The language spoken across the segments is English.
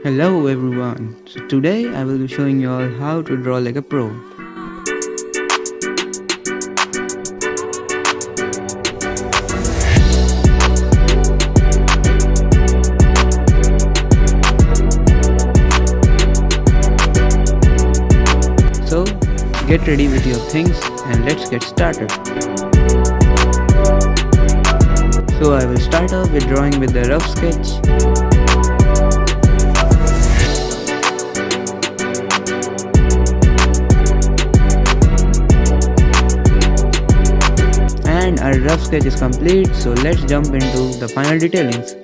Hello everyone, so today I will be showing you all how to draw like a pro. So get ready with your things and let's get started. So I will start off with drawing with the rough sketch. And our rough sketch is complete, so let's jump into the final detailings.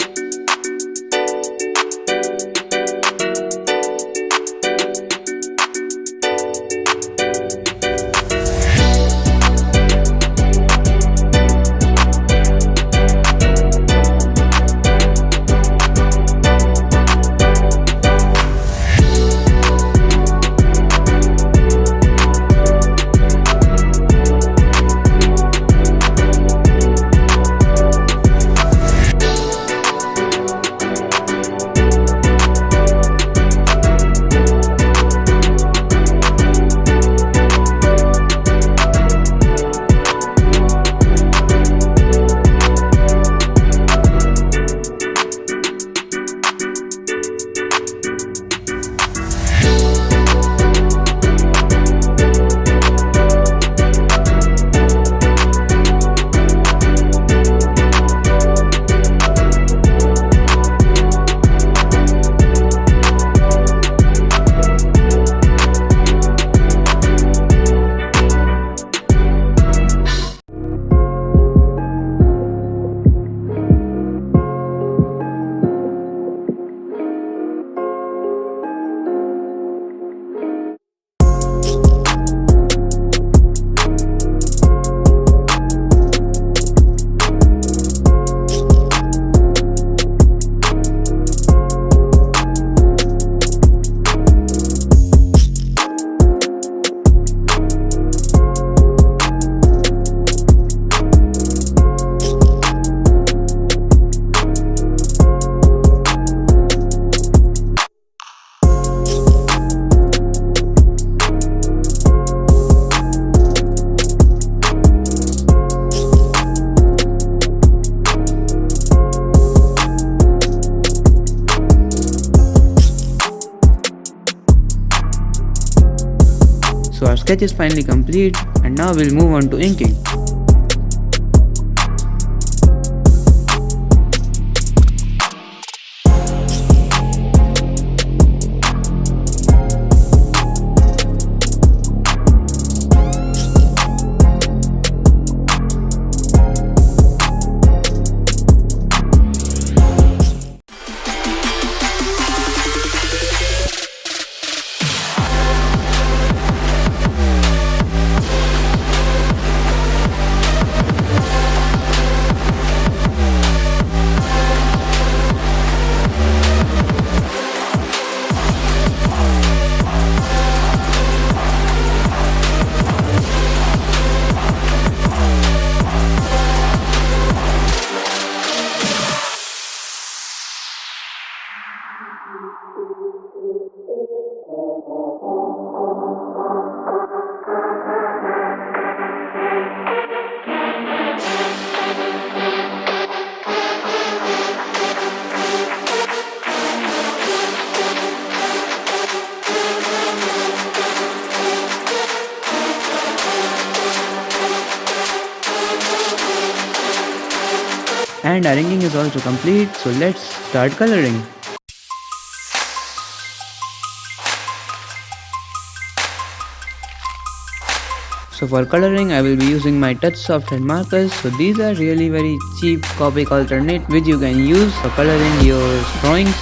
So our sketch is finally complete and now we'll move on to inking. And our inking is also complete, so let's start coloring. So for coloring I will be using my touch soft red markers. So these are really very cheap Copic alternate which you can use for coloring your drawings.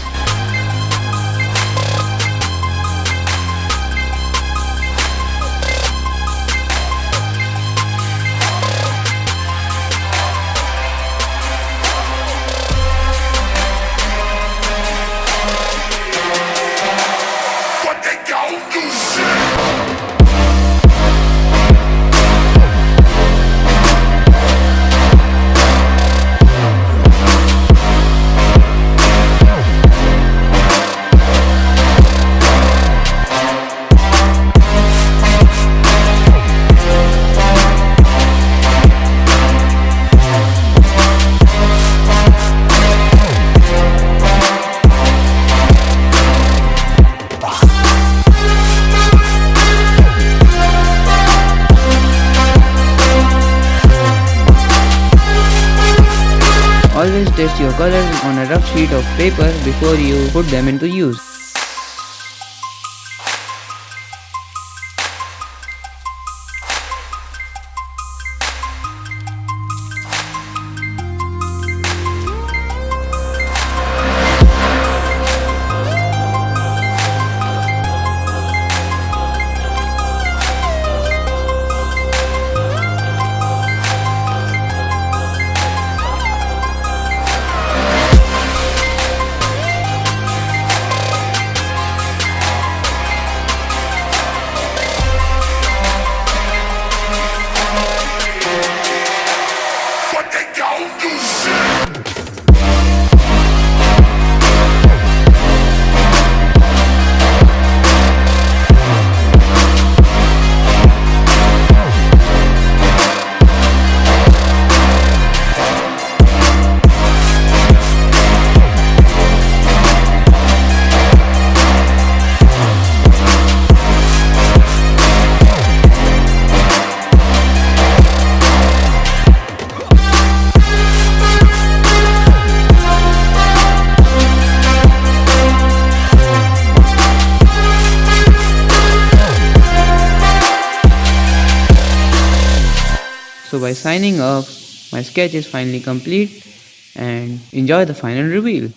your colors on a rough sheet of paper before you put them into use. So by signing off, my sketch is finally complete and enjoy the final reveal.